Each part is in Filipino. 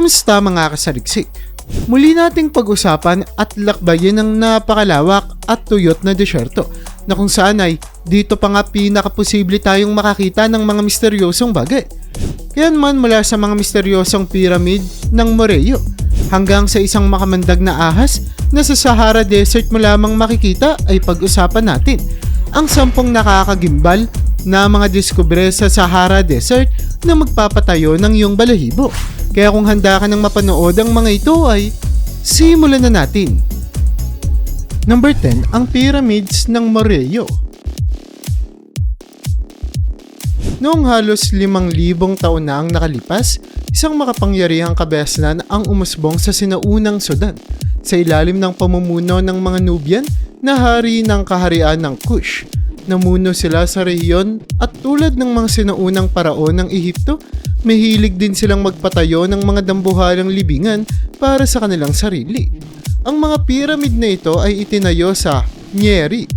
Kumusta mga kasaliksik? Muli nating pag-usapan at lakbayin ang napakalawak at tuyot na desyerto na kung saan ay dito pa nga pinakaposible tayong makakita ng mga misteryosong bagay. Kaya naman mula sa mga misteryosong pyramid ng Moreo hanggang sa isang makamandag na ahas na sa Sahara Desert mo lamang makikita ay pag-usapan natin ang 10 nakakagimbal na mga diskubre sa Sahara Desert na magpapatayo ng iyong balahibo. Kaya kung handa ka ng mapanood ang mga ito ay simulan na natin. Number 10, ang pyramids ng Moreo. Noong halos 5,000 taon na ang nakalipas, isang makapangyarihang kabesnan ang umusbong sa sinaunang Sudan sa ilalim ng pamumuno ng mga Nubian na hari ng kaharian ng Kush. Namuno sila sa rehiyon at tulad ng mga sinaunang paraon ng Ehipto, mahilig din silang magpatayo ng mga dambuhalang libingan para sa kanilang sarili. Ang mga pyramid na ito ay itinayo sa Nyeri,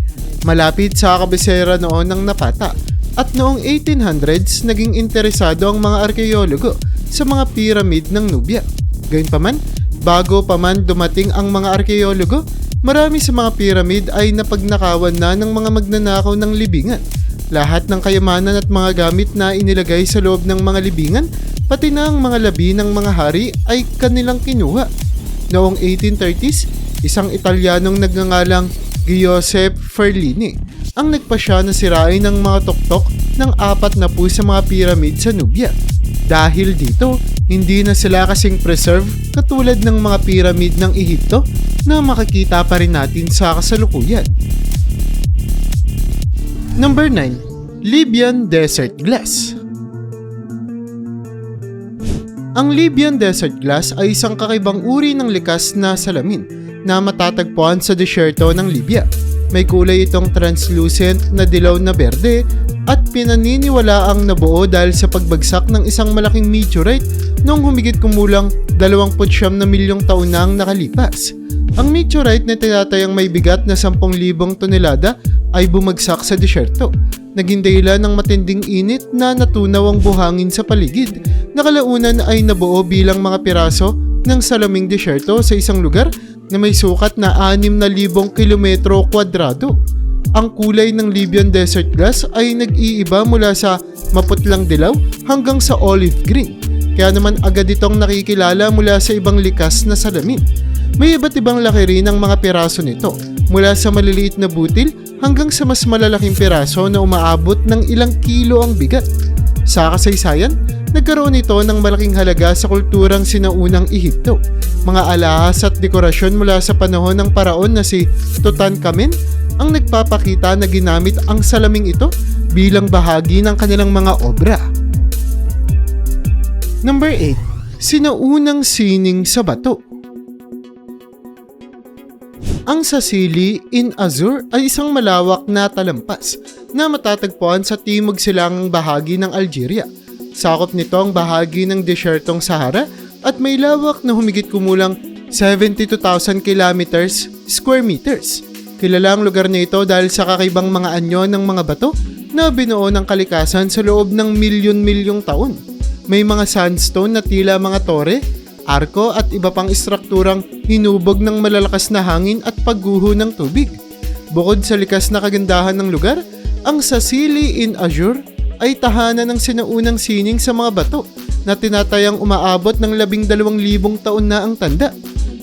malapit sa kabisera noon ng Napata. At noong 1800s, naging interesado ang mga arkeologo sa mga pyramid ng Nubia. Gayunpaman, bago pa man dumating ang mga arkeologo, marami sa mga pyramid ay napagnakawan na ng mga magnanakaw ng libingan. Lahat ng kayamanan at mga gamit na inilagay sa loob ng mga libingan, pati na ang mga labi ng mga hari ay kanilang kinuha. Noong 1830s, isang Italianong nagngangalang Giuseppe Ferlini ang nagpasya na sirain ng mga tuktok ng 40 sa mga pyramid sa Nubia. Dahil dito, hindi na sila kasing preserve katulad ng mga pyramid ng Ehipto na makikita pa rin natin sa kasalukuyan. Number 9, Libyan Desert Glass. Ang Libyan Desert Glass ay isang kakaibang uri ng likas na salamin na matatagpuan sa desyerto ng Libya. May kulay itong translucent na dilaw na berde at pinaniniwala ang nabuo dahil sa pagbagsak ng isang malaking meteorite noong humigit kumulang 29 milyong taon na ang nakalipas. Ang meteorite na tinatayang may bigat na 10,000 tonelada ay bumagsak sa desyerto. Naging dahilan ng matinding init na natunaw ang buhangin sa paligid na kalaunan ay nabuo bilang mga piraso ng salaming desyerto sa isang lugar na may sukat na 6,000 kilometro kwadrado. Ang kulay ng Libyan Desert Glass ay nag-iiba mula sa maputlang dilaw hanggang sa olive green. Kaya naman agad itong nakikilala mula sa ibang likas na salamin. May iba't ibang laki rin ang mga piraso nito, mula sa maliliit na butil hanggang sa mas malalaking piraso na umaabot ng ilang kilo ang bigat. Sa kasaysayan, nagkaroon ito ng malaking halaga sa kulturang sinaunang Ehipto. Mga alahas at dekorasyon mula sa panahon ng paraon na si Tutankhamen ang nagpapakita na ginamit ang salaming ito bilang bahagi ng kanilang mga obra. Number 8, sinaunang sining sa bato. Ang Sicily in Azure ay isang malawak na talampas na matatagpuan sa timog silangang bahagi ng Algeria. Sakop nito ang bahagi ng desyertong Sahara at may lawak na humigit kumulang 72,000 kilometers square meters. Kilala ang lugar na ito dahil sa kakaibang mga anyo ng mga bato na binuo ng kalikasan sa loob ng milyon-milyong taon. May mga sandstone na tila mga tore, arko at iba pang istrukturang hinubog ng malalakas na hangin at pagguho ng tubig. Bukod sa likas na kagandahan ng lugar, ang Sicily in Azure ay tahanan ng sinaunang sining sa mga bato na tinatayang umaabot ng 12,000 taon na ang tanda.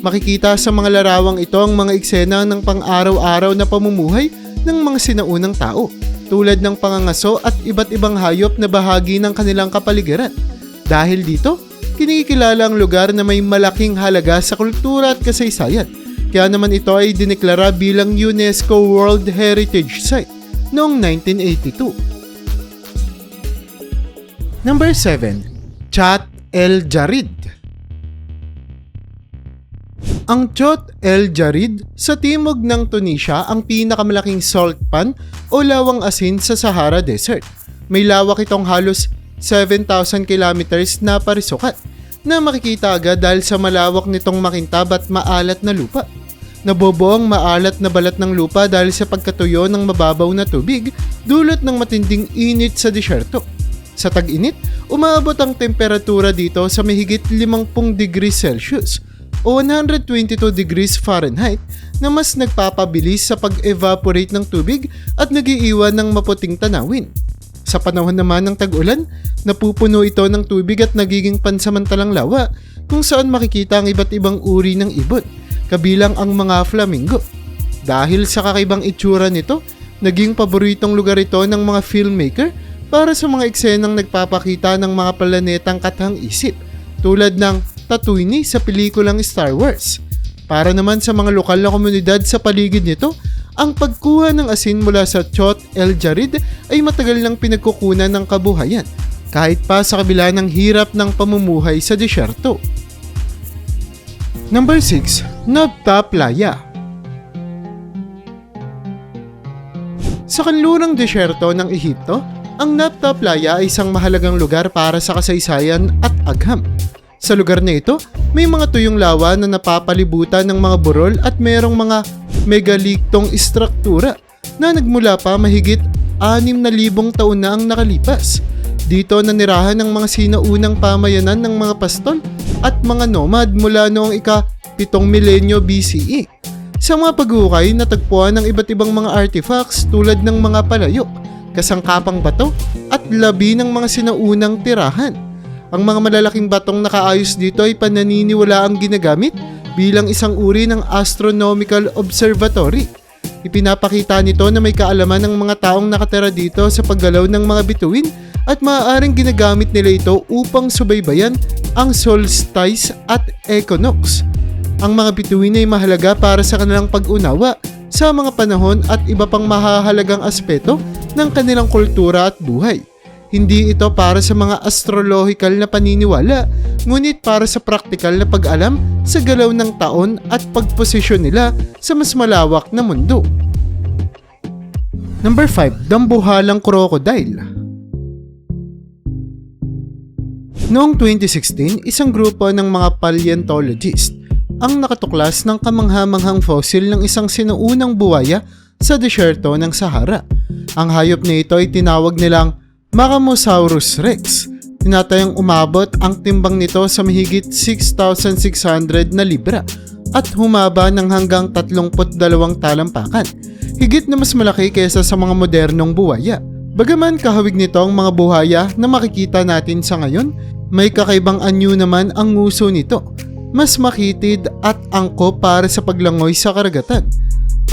Makikita sa mga larawang ito ang mga eksena ng pang-araw-araw na pamumuhay ng mga sinaunang tao, tulad ng pangangaso at iba't ibang hayop na bahagi ng kanilang kapaligiran. Dahil dito, kinikilala ang lugar na may malaking halaga sa kultura at kasaysayan. Kaya naman ito ay dineklara bilang UNESCO World Heritage Site noong 1982. Number 7, Chott El Djerid. Ang Chott El Djerid sa timog ng Tunisia ang pinakamalaking salt pan o lawang asin sa Sahara Desert. May lawak itong halos 7,000 kilometers na parisukat na makikita agad dahil sa malawak nitong makintab at maalat na lupa. Nabubuo ang maalat na balat ng lupa dahil sa pagkatuyo ng mababaw na tubig dulot ng matinding init sa disyerto. Sa tag-init, umaabot ang temperatura dito sa mahigit 50 degrees Celsius o 122 degrees Fahrenheit na mas nagpapabilis sa pag-evaporate ng tubig at nagiiwan ng maputing tanawin. Sa panahon naman ng tag-ulan, napupuno ito ng tubig at nagiging pansamantalang lawa kung saan makikita ang iba't ibang uri ng ibon, kabilang ang mga flamingo. Dahil sa kakaibang itsura nito, naging paboritong lugar ito ng mga filmmaker para sa mga eksenang nagpapakita ng mga planetang katang-isip tulad ng Tatooine sa pelikulang Star Wars. Para naman sa mga lokal na komunidad sa paligid nito, ang pagkuha ng asin mula sa Chott El Djerid ay matagal nang pinagkukunan ng kabuhayan kahit pa sa kabila ng hirap ng pamumuhay sa disyerto. Number 6. Nabta Playa. Sa kanlurang disyerto ng Ehipto, ang Nabta Playa ay isang mahalagang lugar para sa kasaysayan at agham. Sa lugar na ito, may mga tuyong lawa na napapalibutan ng mga burol at mayroong mga megaliktong istruktura na nagmula pa mahigit 6,000 taon na ang nakalipas. Dito nanirahan ng mga sinaunang pamayanan ng mga pastol at mga nomad mula noong ika-7 milenyo BCE. Sa mga paghukay, natagpuan ng iba't ibang mga artifacts tulad ng mga palayok, kasangkapang bato at labi ng mga sinaunang tirahan. Ang mga malalaking batong nakaayos dito ay pananiniwalaang ginagamit bilang isang uri ng astronomical observatory. Ipinapakita nito na may kaalaman ng mga taong nakatira dito sa paggalaw ng mga bituin at maaaring ginagamit nila ito upang subaybayan ang solstice at equinox. Ang mga bituin ay mahalaga para sa kanilang pag-unawa sa mga panahon at iba pang mahahalagang aspeto ng kanilang kultura at buhay. Hindi ito para sa mga astrological na paniniwala, ngunit para sa praktikal na pag-alam sa galaw ng taon at pagposisyon nila sa mas malawak na mundo. Number 5. Dambuhalang Crocodile. Noong 2016, isang grupo ng mga paleontologist ang nakatuklas ng kamangha-manghang fossil ng isang sinaunang buwaya sa disyerto ng Sahara. Ang hayop na ito ay tinawag nilang Makamosaurus Rex. Tinatayang umabot ang timbang nito sa mahigit 6,600 na libra at humaba ng hanggang 32 talampakan. Higit na mas malaki kaysa sa mga modernong buwaya. Bagaman kahawig nito ang mga buhaya na makikita natin sa ngayon, may kakaibang anyo naman ang nguso nito. Mas makitid at angkop para sa paglangoy sa karagatan.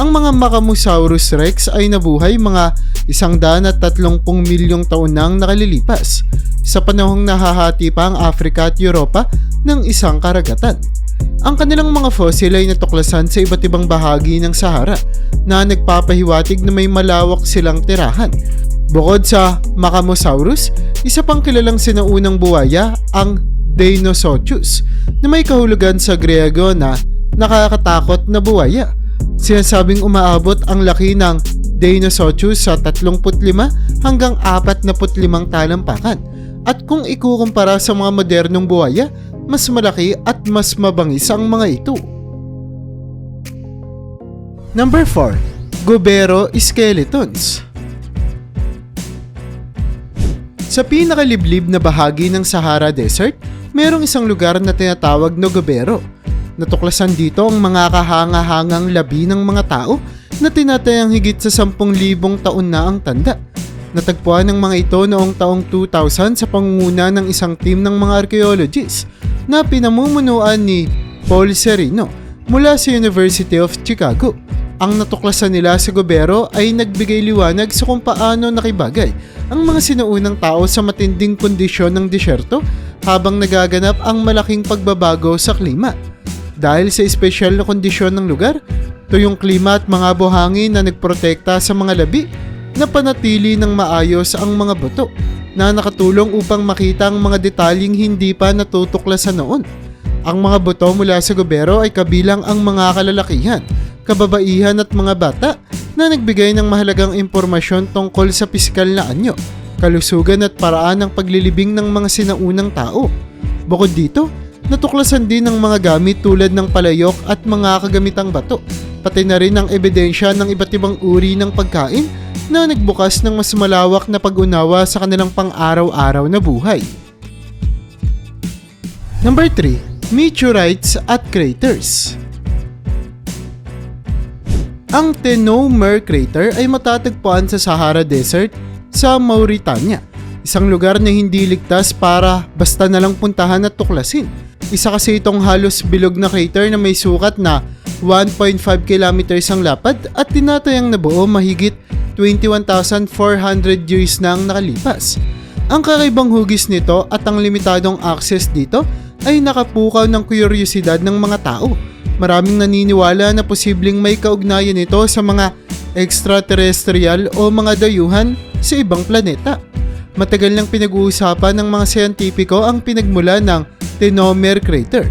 Ang mga Makamosaurus Rex ay nabuhay mga 130 milyong taon nang nakalilipas sa panahong nahahati pa ang Africa at Europa ng isang karagatan. Ang kanilang mga fossil ay natuklasan sa iba't ibang bahagi ng Sahara na nagpapahiwatig na may malawak silang tirahan. Bukod sa Makamosaurus, isa pang kilalang sinaunang buwaya ang Deinosuchus na may kahulugan sa Griego na nakakatakot na buwaya. Sinasabing umaabot ang laki ng Deinosuchus sa 35 hanggang 45 talampakan. At kung ikukumpara sa mga modernong buwaya, mas malaki at mas mabangis ang mga ito. Number 4. Gobero Skeletons. Sa pinakaliblib na bahagi ng Sahara Desert, mayroong isang lugar na tinatawag na Gobero. Natuklasan dito ang mga kahanga-hangang labi ng mga tao na tinatayang higit sa 10,000 taon na ang tanda. Natagpuan ng mga ito noong taong 2000 sa pangunguna ng isang team ng mga archaeologists na pinamumunuan ni Paul Serino mula sa University of Chicago. Ang natuklasan nila sa Gobero ay nagbigay liwanag sa kung paano nakibagay ang mga sinuunang tao sa matinding kondisyon ng disyerto habang nagaganap ang malaking pagbabago sa klima. Dahil sa espesyal na kondisyon ng lugar, tuyong klima at mga buhangin na nagprotekta sa mga labi, napanatili ng maayos ang mga buto na nakatulong upang makita ang mga detalyeng hindi pa natutuklasan noon. Ang mga buto mula sa Gobero ay kabilang ang mga kalalakihan, kababaihan at mga bata na nagbigay ng mahalagang impormasyon tungkol sa pisikal na anyo, kalusugan at paraan ng paglilibing ng mga sinaunang tao. Bukod dito, natuklasan din ng mga gamit tulad ng palayok at mga kagamitang bato pati na rin ang ebidensya ng iba't ibang uri ng pagkain na nagbukas ng mas malawak na pag-unawa sa kanilang pang-araw-araw na buhay. Number 3. Meteorites at Craters. Ang Tenomer Crater ay matatagpuan sa Sahara Desert sa Mauritania, isang lugar na hindi ligtas para basta nalang puntahan at tuklasin. Isa kasi itong halos bilog na crater na may sukat na 1.5 kilometers ang lapad at tinatayang nabuo mahigit 21,400 years na ang nakalipas. Ang kakaibang hugis nito at ang limitadong access dito ay nakapukaw ng kuryosidad ng mga tao. Maraming naniniwala na posibleng may kaugnayan ito sa mga extraterrestrial o mga dayuhan sa ibang planeta. Matagal nang pinag-uusapan ng mga siyentipiko ang pinagmula ng Tenomer Crater.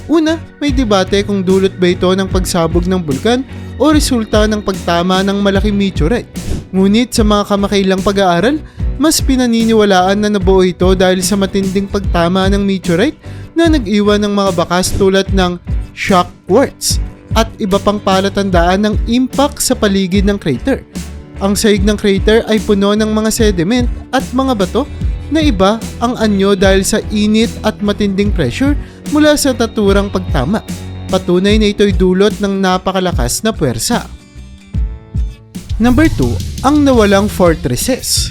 Una, may debate kung dulot ba ito ng pagsabog ng bulkan o resulta ng pagtama ng malaking meteorite. Ngunit sa mga kamakailang pag-aaral, mas pinaniniwalaan na nabuo ito dahil sa matinding pagtama ng meteorite na nag-iwan ng mga bakas tulad ng shock quartz at iba pang palatandaan ng impact sa paligid ng crater. Ang sahig ng crater ay puno ng mga sediment at mga bato na iba ang anyo dahil sa init at matinding pressure mula sa naturang pagtama. Patunay na ito'y dulot ng napakalakas na puwersa. Number 2. Ang nawalang fortresses.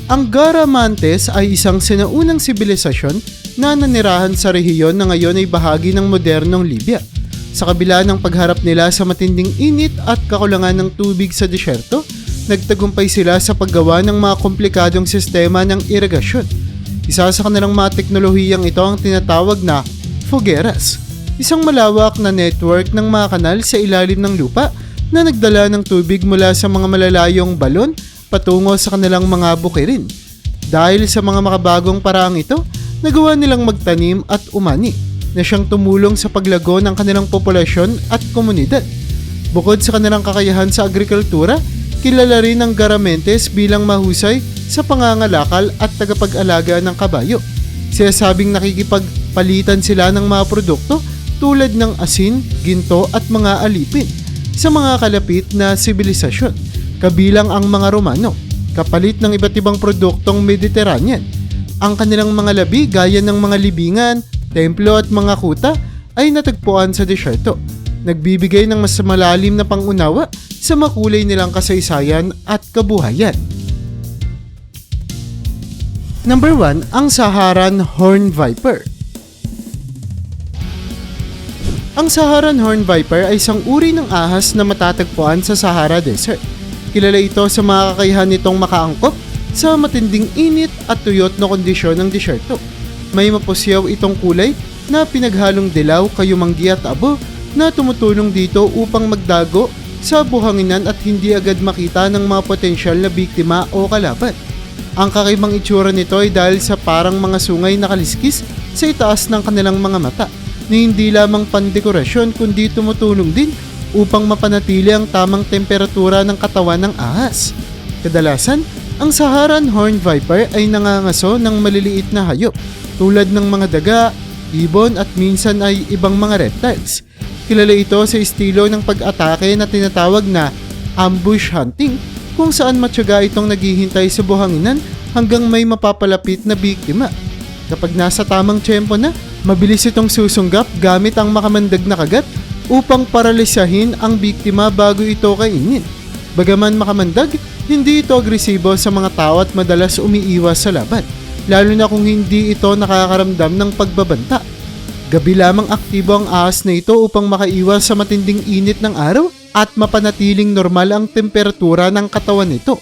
Ang Garamantes ay isang sinaunang sibilisasyon na nanirahan sa rehiyon na ngayon ay bahagi ng modernong Libya. Sa kabila ng pagharap nila sa matinding init at kakulangan ng tubig sa disyerto, nagtagumpay sila sa paggawa ng mga komplikadong sistema ng irigasyon. Isa sa kanilang mga teknolohiyang ito ang tinatawag na fogueras, isang malawak na network ng mga kanal sa ilalim ng lupa na nagdala ng tubig mula sa mga malalayong balon patungo sa kanilang mga bukirin. Dahil sa mga makabagong paraang ito, nagawa nilang magtanim at umani na siyang tumulong sa paglago ng kanilang populasyon at komunidad. Bukod sa kanilang kakayahan sa agrikultura, kilala rin ang Garamentes bilang mahusay sa pangangalakal at tagapag-alaga ng kabayo. Sinasabing nakikipagpalitan sila ng mga produkto tulad ng asin, ginto at mga alipin sa mga kalapit na sibilisasyon, kabilang ang mga Romano, kapalit ng iba't ibang produktong Mediterranean. Ang kanilang mga labi gaya ng mga libingan, templo at mga kuta ay natagpuan sa disyerto, nagbibigay ng mas malalim na pangunawa sa makulay nilang kasaysayan at kabuhayan. Number 1. Ang Saharan Horned Viper. Ang Saharan Horned Viper ay isang uri ng ahas na matatagpuan sa Sahara Desert. Kilala ito sa mga kakayahan nitong makaangkop sa matinding init at tuyot na kondisyon ng disyerto. May mapusyaw itong kulay na pinaghalong dilaw, kayumanggi at abo na tumutulong dito upang magdago sa buhanginan at hindi agad makita ng mga potensyal na biktima o kalaban. Ang kakaibang itsura nito ay dahil sa parang mga sungay na kaliskis sa itaas ng kanilang mga mata na hindi lamang pandekorasyon kundi tumutulong din upang mapanatili ang tamang temperatura ng katawan ng ahas. Kadalasan, ang Saharan Horned Viper ay nangangaso ng maliliit na hayop tulad ng mga daga, ibon at minsan ay ibang mga reptiles. Kilala ito sa estilo ng pag-atake na tinatawag na ambush hunting, kung saan matyaga itong naghihintay sa buhanginan hanggang may mapapalapit na biktima. Kapag nasa tamang tiyempo na, mabilis itong susunggap gamit ang makamandag na kagat upang paralisahin ang biktima bago ito kainin. Bagaman makamandag, hindi ito agresibo sa mga tao at madalas umiiwas sa laban, lalo na kung hindi ito nakakaramdam ng pagbabanta. Gabi lamang aktibo ang ahas na ito upang makaiwas sa matinding init ng araw at mapanatiling normal ang temperatura ng katawan nito.